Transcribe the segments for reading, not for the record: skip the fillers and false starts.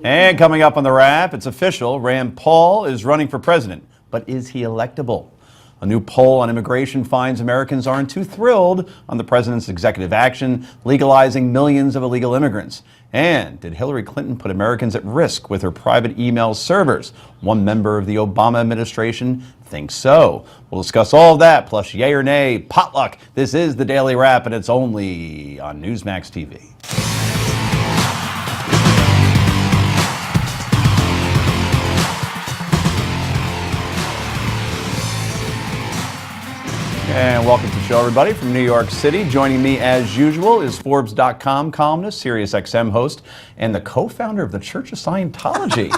And coming up on the wrap, it's official. Rand Paul is running for president, but is he electable? A new poll on immigration finds Americans aren't too thrilled on the president's executive action legalizing millions of illegal immigrants. And did Hillary Clinton put Americans at risk with her private email servers? One member of the Obama administration thinks so. We'll discuss all of that, plus yay or nay, potluck. This is the Daily Wrap, and it's only on Newsmax TV. And welcome to the show, everybody, from New York City. Joining me, as usual, is Forbes.com columnist, SiriusXM host, and the co-founder of the Church of Scientology.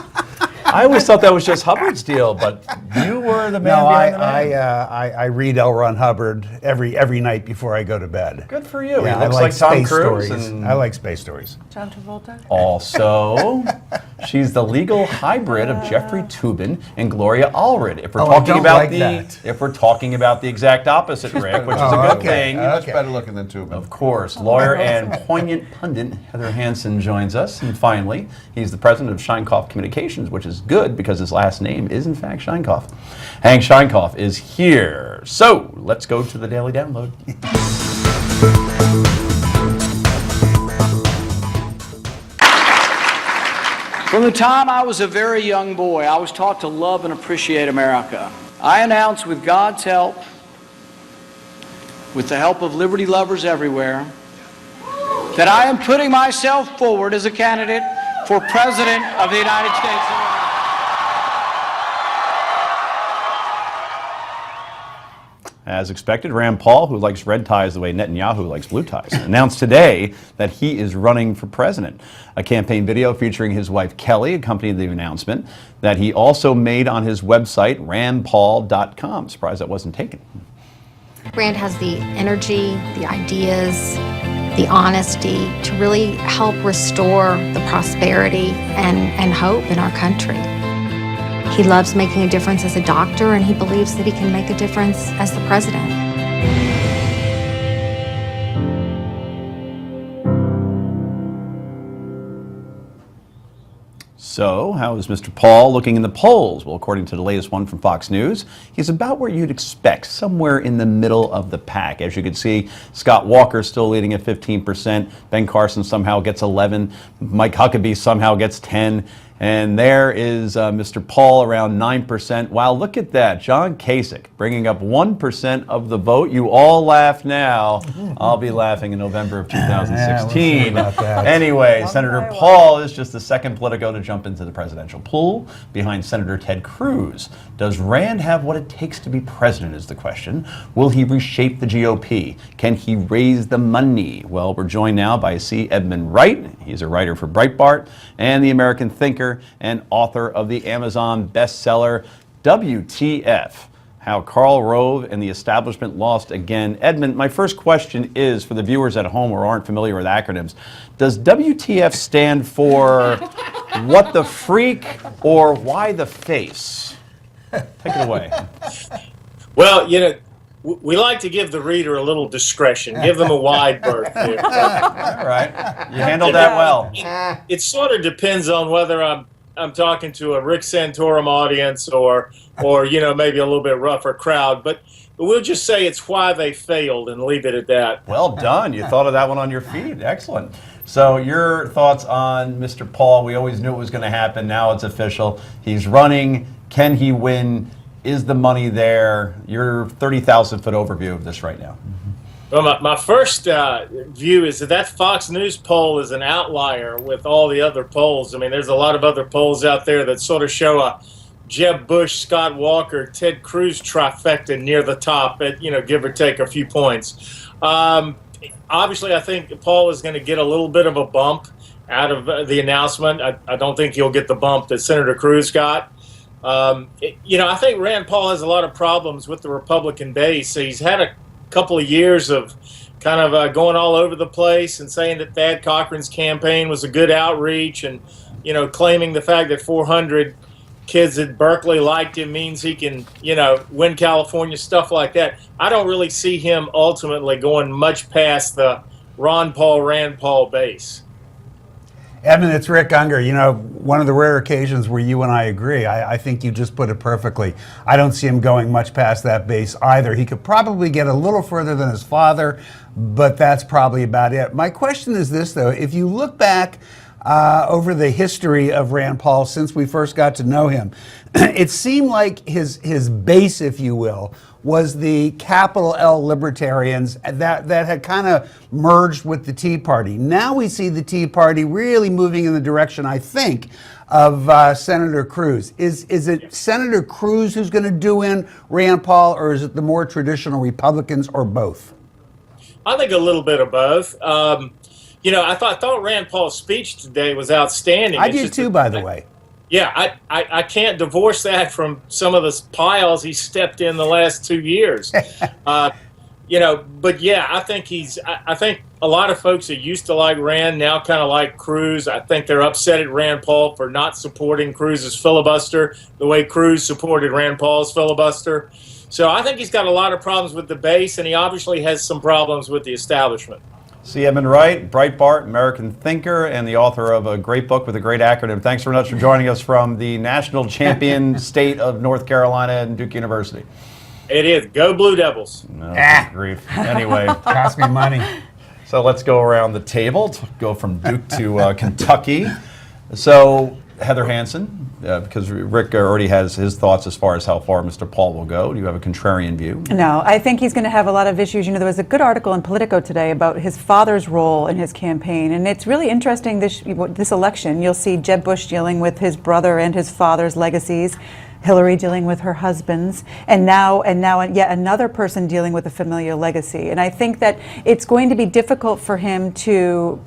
I always thought that was just Hubbard's deal, but you were the man behind the man. I read L. Ron Hubbard every night before I go to bed. Good for you. Yeah, He looks I like Tom space Cruise. stories. And I like space stories. John Travolta. Also, she's the legal hybrid of Jeffrey Toobin and Gloria Allred. If we're talking about the exact opposite, Rick, which is a good thing. Much better looking than Toobin. Of course. Lawyer and poignant pundit Heather Hansen joins us. And finally, he's the president of Scheinkoff Communications, which is good because his last name is, in fact, Scheinkoff. Hank Scheinkoff is here. So let's go to the Daily Download. From the time I was a very young boy, I was taught to love and appreciate America. I announce, with God's help, with the help of liberty lovers everywhere, that I am putting myself forward as a candidate for President of the United States of America. As expected, Rand Paul, who likes red ties the way Netanyahu likes blue ties, announced today that he is running for president. A campaign video featuring his wife Kelly accompanied the announcement that he also made on his website, randpaul.com. Surprised that wasn't taken. Rand has the energy, the ideas, the honesty to really help restore the prosperity and hope in our country. He loves making a difference as a doctor, and he believes that he can make a difference as the president. So, how is Mr. Paul looking in the polls? Well, according to the latest one from Fox News, he's about where you'd expect, somewhere in the middle of the pack. As you can see, Scott Walker still leading at 15%. Ben Carson somehow gets 11%. Mike Huckabee somehow gets 10%. And there is Mr. Paul around 9%. Wow, look at that. John Kasich bringing up 1% of the vote. You all laugh now. I'll be laughing in November of 2016. Anyway, Senator Paul is just the second Politico to jump into the presidential pool behind Senator Ted Cruz. Does Rand have what it takes to be president is the question. Will he reshape the GOP? Can he raise the money? Well, we're joined now by C. Edmund Wright. He's a writer for Breitbart and the American Thinker and author of the Amazon bestseller WTF, How Karl Rove and the Establishment Lost Again. Edmund, my first question is for the viewers at home who aren't familiar with acronyms. Does WTF stand for what the freak or why the face? Take it away. Well, you know, we like to give the reader a little discretion, give them a wide berth here. All right. You handled that well. It sort of depends on whether I'm talking to a Rick Santorum audience or you know, maybe a little bit rougher crowd, but we'll just say it's why they failed and leave it at that. Well done. You thought of that one on your feet. Excellent. So your thoughts on Mr. Paul? We always knew it was going to happen. Now it's official. He's running. Can he win? Is the money there? Your 30,000-foot overview of this right now. Well, my first view is that Fox News poll is an outlier with all the other polls. I mean, there's a lot of other polls out there that sort of show a Jeb Bush, Scott Walker, Ted Cruz trifecta near the top at, you know, give or take a few points. Obviously, I think Paul is going to get a little bit of a bump out of the announcement. I don't think he'll get the bump that Senator Cruz got. You know, I think Rand Paul has a lot of problems with the Republican base. He's had a couple of years of kind of going all over the place and saying that Thad Cochran's campaign was a good outreach and, you know, claiming the fact that 400 kids at Berkeley liked him means he can, you know, win California, stuff like that. I don't really see him ultimately going much past the Ron Paul, Rand Paul base. Edmund, it's Rick Unger. You know, one of the rare occasions where you and I agree. I think you just put it perfectly. I don't see him going much past that base either. He could probably get a little further than his father, but that's probably about it. My question is this, though. If you look back over the history of Rand Paul since we first got to know him, it seemed like his base, if you will, was the capital L libertarians that had kind of merged with the Tea Party. Now we see the Tea Party really moving in the direction, I think, of Senator Cruz. Is it Senator Cruz who's going to do in Rand Paul, or is it the more traditional Republicans, or both? I think a little bit of both. You know, I thought Rand Paul's speech today was outstanding. I did too, by the way. Yeah, I can't divorce that from some of the piles he stepped in the last 2 years. You know, but yeah, I think a lot of folks that used to like Rand now kind of like Cruz. I think they're upset at Rand Paul for not supporting Cruz's filibuster the way Cruz supported Rand Paul's filibuster. So I think he's got a lot of problems with the base, and he obviously has some problems with the establishment. C. Edmund Wright, Breitbart, American thinker, and the author of a great book with a great acronym. Thanks very much for joining us from the national champion state of North Carolina and Duke University. It is. Go Blue Devils. No, grief. Anyway, Cost me money. so let's go around the table, to go from Duke to Kentucky. So Heather Hansen, because Rick already has his thoughts as far as how far Mr. Paul will go. Do you have a contrarian view? No, I think he's going to have a lot of issues. You know, there was a good article in Politico today about his father's role in his campaign, and it's really interesting this election. You'll see Jeb Bush dealing with his brother and his father's legacies, Hillary dealing with her husband's, and now yet another person dealing with a familial legacy. And I think that it's going to be difficult for him to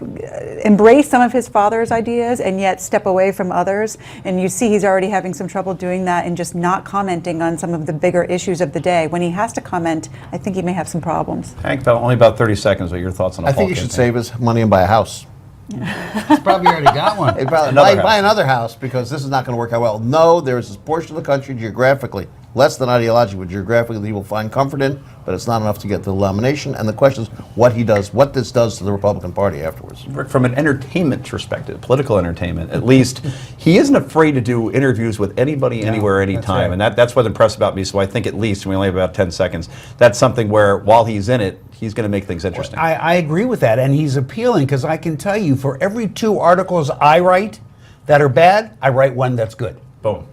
embrace some of his father's ideas and yet step away from others. And you see he's already having some trouble doing that and just not commenting on some of the bigger issues of the day. When he has to comment, I think he may have some problems. Hank, only about 30 seconds. What are your thoughts on a I think Paul he should campaign? save his money and buy a house. He's probably already got one. He'd probably buy another house, because this is not going to work out well. No, there is this portion of the country geographically, less than ideologically, but geographically he will find comfort in, but it's not enough to get the nomination. And the question is what this does to the Republican Party afterwards. Rick, from an entertainment perspective, political entertainment, at least, he isn't afraid to do interviews with anybody, anywhere, anytime. right. And that's what's impressed about me. So I think at least, we only have about 10 seconds, that's something where, while he's in it, he's going to make things interesting. I agree with that, and he's appealing, because I can tell you, for every 2 articles I write that are bad, I write one that's good. Boom.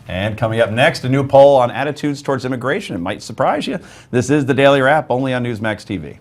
And coming up next, a new poll on attitudes towards immigration. It might surprise you. This is the Daily Wrap, only on Newsmax TV.